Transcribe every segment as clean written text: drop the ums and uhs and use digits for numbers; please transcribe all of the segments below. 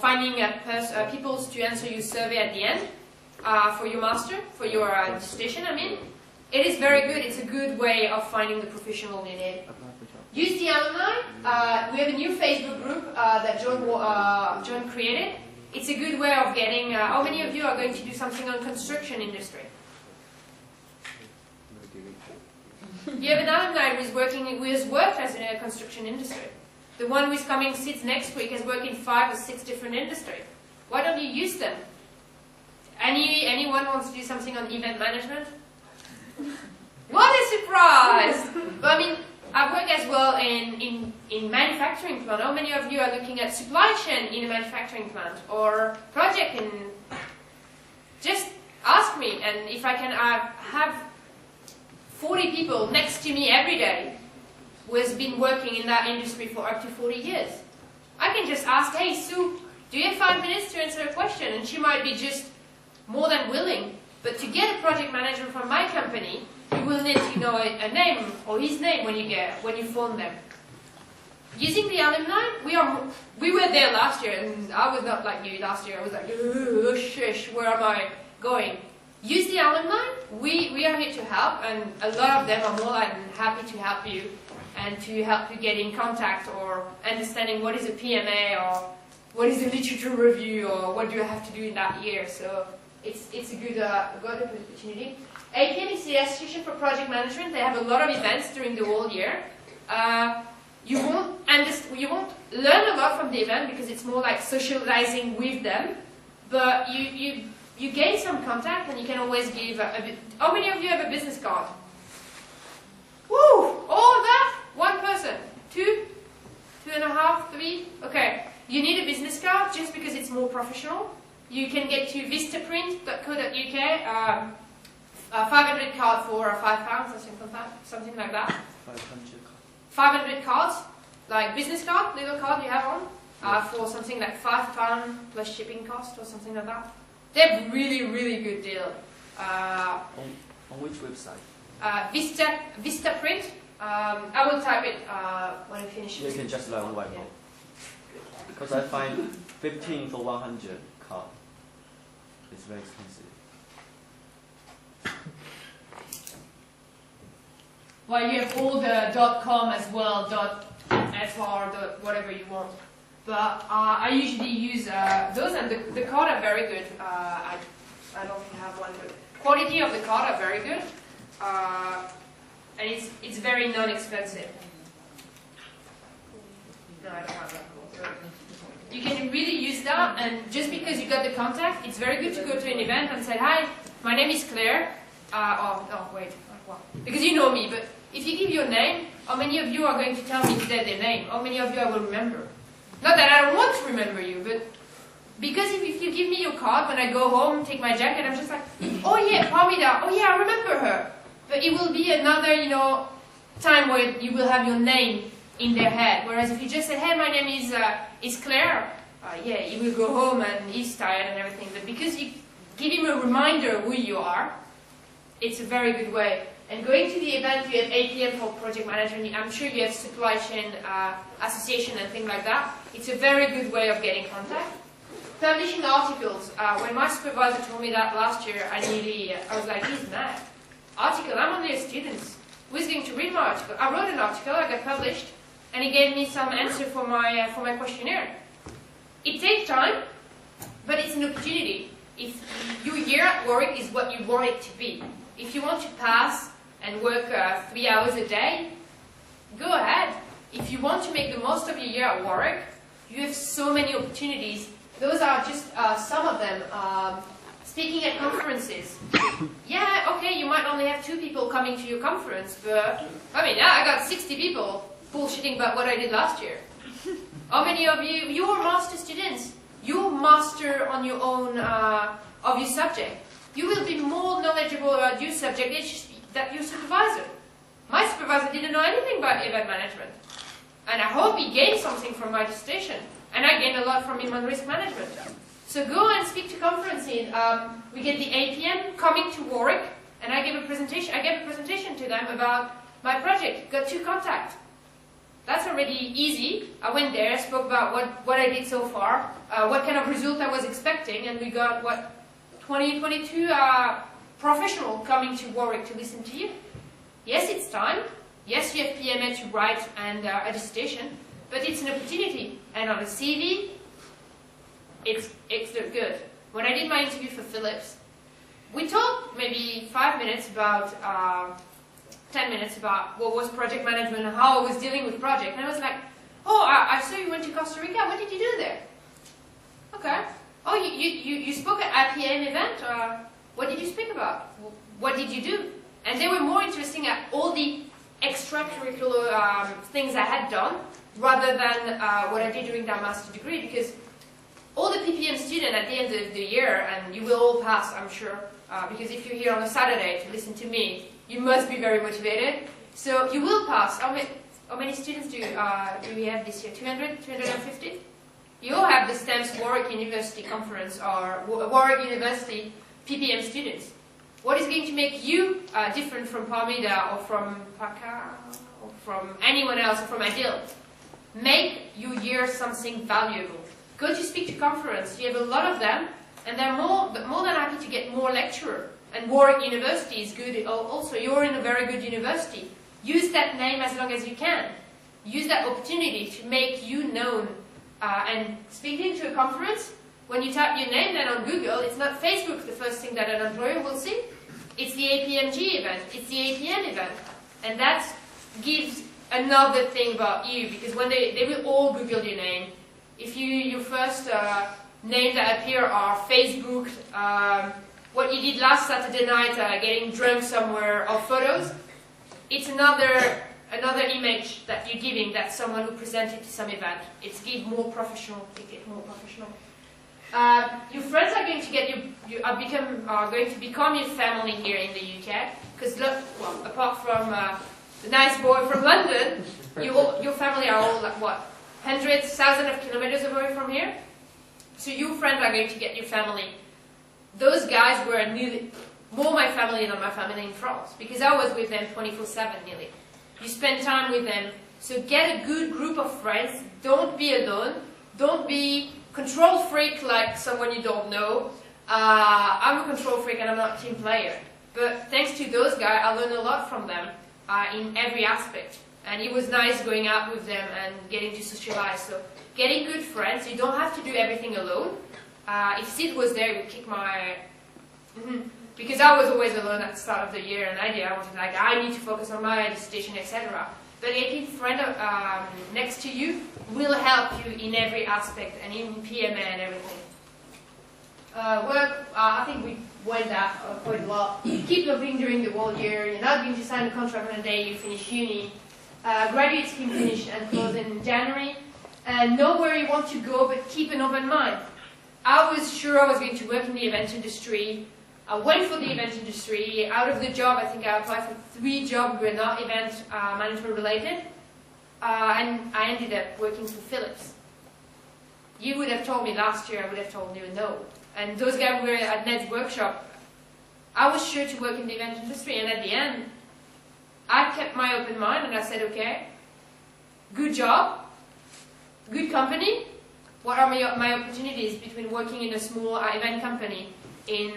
finding people to answer your survey at the end for your master, for your dissertation, I mean. It is very good. It's a good way of finding the professional you need. Use the alumni. We have a new Facebook group that John created. It's a good way of getting... how many of you are going to do something on construction industry? You have an alumni who has worked as in a construction industry. The one who is coming sits next week has worked in 5 or 6 different industries. Why don't you use them? Anyone wants to do something on event management? What a surprise! But I mean, I work as well in manufacturing plant. How many of you are looking at supply chain in a manufacturing plant or project in... Just ask me, and if I can have 40 people next to me every day who has been working in that industry for up to 40 years. I can just ask, hey Sue, do you have 5 minutes to answer a question? And she might be just more than willing. But to get a project manager from my company, you will need to know a name or his name when you phone them. Using the alumni, we were there last year, and I was not like you last year. I was like, oh, shush, where am I going? Use the alumni. We are here to help, and a lot of them are more than happy to help you and to help you get in contact or understanding what is a PMA or what is a literature review or what do you have to do in that year. So it's a good opportunity. APM is the Association for Project Management. They have a lot of events during the whole year. You won't learn a lot from the event because it's more like socializing with them, but you gain some contact and you can always give a bit. How many of you have a business card? Woo! All of that? One person? 2? 2.5? 3? Okay. You need a business card just because it's more professional. You can get to vistaprint.co.uk, 500 cards for £5 or something like that. 500 cards, like business card, little card you have on, for something like £5 plus shipping cost or something like that. They're really, really good deal. On which website? Vistaprint. I will type it when I finish. You can just learn whiteboard. Yeah. Because I find 15 for 100 card. It's very expensive. Well, you have all the .com as well, .fr, whatever you want. But I usually use those, and the card are very good. I don't think I have one, but quality of the card are very good, and it's very non-expensive. No, I don't have that. You can really use that, and just because you got the contact, it's very good to go to an event and say, hi, my name is Claire. Because you know me, but if you give your name, how many of you are going to tell me today their name? How many of you I will remember? Not that I don't want to remember you, but because if you give me your card, when I go home, take my jacket, I'm just like, oh yeah, Parmida, oh yeah, I remember her. But it will be another, time where you will have your name in their head. Whereas if you just say, hey, my name is Claire, yeah, he will go home and he's tired and everything. But because you give him a reminder of who you are, it's a very good way. And going to the event, you have APM for project management. I'm sure you have supply chain association and things like that. It's a very good way of getting contact. Publishing articles. When my supervisor told me that last year, I was like, he's mad. Article, I'm only a student. Who's going to read my article? I wrote an article, I got published, and he gave me some answer for my questionnaire. It takes time, but it's an opportunity. If your year at Warwick is what you want it to be, if you want to pass and work 3 hours a day, go ahead. If you want to make the most of your year at Warwick, you have so many opportunities. Those are just some of them. Speaking at conferences. Yeah, okay, you might only have 2 people coming to your conference, but I mean, I got 60 people bullshitting about what I did last year. How many of you are master students? You master on your own of your subject. You will be more knowledgeable about your subject than your supervisor. My supervisor didn't know anything about event management. And I hope he gained something from my dissertation. And I gained a lot from him on risk management. So go and speak to conferences. We get the APM coming to Warwick, and I gave a presentation to them about my project. Got 2 contacts. That's already easy. I went there, spoke about what I did so far, what kind of result I was expecting, and we got, 22 professionals coming to Warwick to listen to you. Yes, it's time. Yes, you have PMA to write and a dissertation, but it's an opportunity. And on a CV, it's good. When I did my interview for Philips, we talked maybe 5 minutes about 10 minutes about what was project management and how I was dealing with project. And I was like, oh, I saw you went to Costa Rica. What did you do there? Okay. Oh, you spoke at IPM event? What did you speak about? What did you do? And they were more interesting at all the extracurricular things I had done rather than what I did during that master's degree, because all the PPM students at the end of the year, and you will all pass, I'm sure, because if you're here on a Saturday to listen to me, you must be very motivated. So you will pass. How many students do we have this year? 200? 250? You all have the STEMS Warwick University Conference or Warwick University PPM students. What is going to make you different from Parmida or from Paka or from anyone else or from Adil? Make your year something valuable. Go to speak to conference. You have a lot of them, and they're more than happy to get more lecturers. And Warwick University is good also. You're in a very good university. Use that name as long as you can. Use that opportunity to make you known. And speaking to a conference, when you type your name then on Google, it's not Facebook the first thing that an employer will see. It's the APMG event. It's the APM event. And that gives another thing about you, because when they will all Google your name. If your first name that appear are Facebook, what you did last Saturday night, getting drunk somewhere, or photos, it's another image that you're giving that someone who presented to some event. It's more professional. Your friends are going to get are going to become your family here in the UK. Because well, apart from the nice boy from London, your family are all like what, hundreds, thousands of kilometers away from here. So your friends are going to get your family. Those guys were nearly more my family than my family in France, because I was with them 24/7 nearly. You spend time with them, so get a good group of friends. Don't be alone. Don't be control freak like someone you don't know. I'm a control freak and I'm not a team player. But thanks to those guys, I learned a lot from them in every aspect. And it was nice going out with them and getting to socialize. So getting good friends, you don't have to do everything alone. If Sid was there, he would kick my... Because I was always alone at the start of the year, and I was like, I need to focus on my dissertation, etc. But getting a friend next to you will help you in every aspect, and in PMA and everything. Work, I think we went that quite a lot. Keep looking during the whole year. You're not going to sign a contract on the day you finish uni. Graduate scheme finish and close in January. And know where you want to go, but keep an open mind. I was sure I was going to work in the event industry. I went for the event industry. Out of the job, I think I applied for 3 jobs were not event management related. And I ended up working for Philips. You would have told me last year, I would have told you no. And those guys were at Ned's workshop. I was sure to work in the event industry, and at the end, I kept my open mind and I said, okay, good job, good company. What are my opportunities between working in a small event company in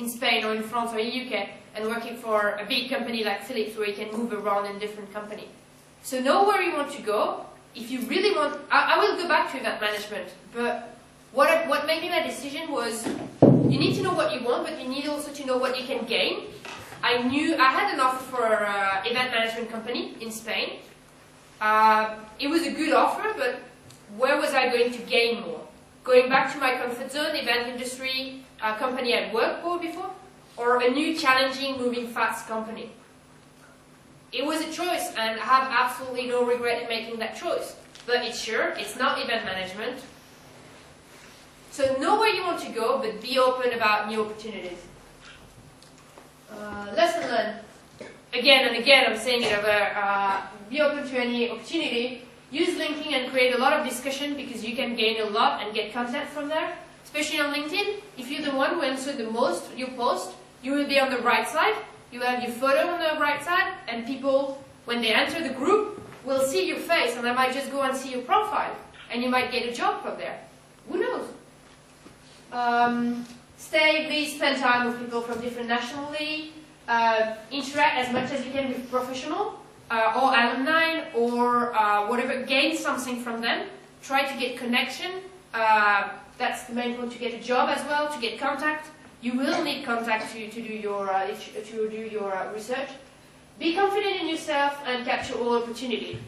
Spain or in France or in the UK and working for a big company like Philips where you can move around in different companies? So know where you want to go. If you really want, I will go back to event management, but what made me my decision was you need to know what you want, but you need also to know what you can gain. I had an offer for an event management company in Spain. It was a good offer, but where was I going to gain more? Going back to my comfort zone, event industry, a company I'd worked for before, or a new challenging, moving fast company? It was a choice, and I have absolutely no regret in making that choice. But it's not event management. So know where you want to go, but be open about new opportunities. Lesson learned. Again and again, I'm saying it over. Be open to any opportunity. Use LinkedIn and create a lot of discussion, because you can gain a lot and get content from there. Especially on LinkedIn, if you're the one who answered the most you post, you will be on the right side. You have your photo on the right side, and people, when they enter the group, will see your face, and I might just go and see your profile, and you might get a job from there. Who knows? Please spend time with people from different nationalities. Interact as much as you can with professionals or alumni or whatever. Gain something from them. Try to get connection. That's the main point, to get a job as well, to get contact. You will need contact to do your research. Be confident in yourself and capture all opportunity.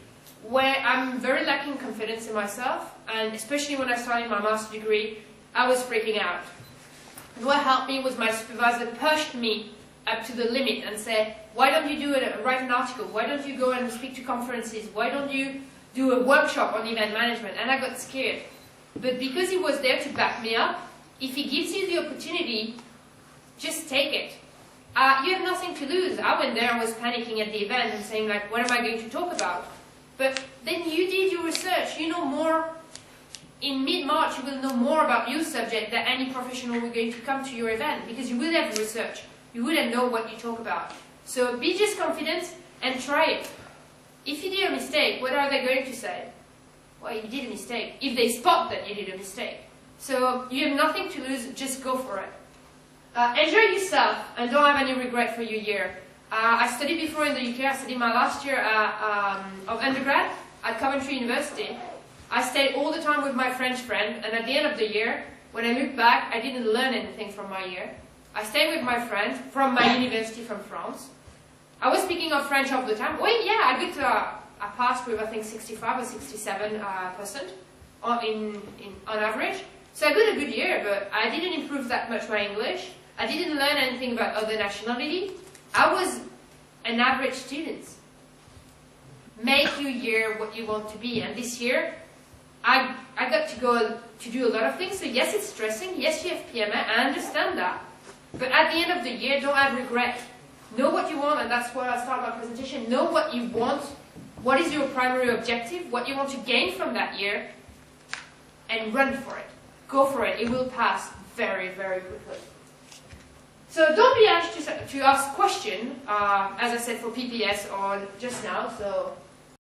Where I'm very lacking confidence in myself, and especially when I started my master's degree, I was freaking out. And what helped me was my supervisor pushed me up to the limit and said, why don't you write an article? Why don't you go and speak to conferences? Why don't you do a workshop on event management? And I got scared. But because he was there to back me up, if he gives you the opportunity, just take it. You have nothing to lose. I went there and was panicking at the event and saying, like, what am I going to talk about? But then you did your research. You know more. In mid-March, you will know more about your subject than any professional who are going to come to your event, because you will have research. You will know what you talk about. So be just confident and try it. If you did a mistake, what are they going to say? Well, you did a mistake. If they spot that you did a mistake. So you have nothing to lose, just go for it. Enjoy yourself and don't have any regret for your year. I studied before in the UK. I studied my last year of undergrad at Coventry University. I stayed all the time with my French friend, and at the end of the year, when I look back, I didn't learn anything from my year. I stayed with my friend from my university from France. I was speaking of French all the time. Well, yeah, I passed with, I think, 65 or 67% on average. So I got a good year, but I didn't improve that much my English. I didn't learn anything about other nationality. I was an average student. Make your year what you want to be. And this year, I got to go to do a lot of things. So yes, it's stressing. Yes, you have PMA. I understand that. But at the end of the year, don't have regret. Know what you want, and that's where I start my presentation. Know what you want. What is your primary objective? What you want to gain from that year. And run for it. Go for it. It will pass very, very quickly. So don't be anxious to ask questions, as I said for PPS or just now. So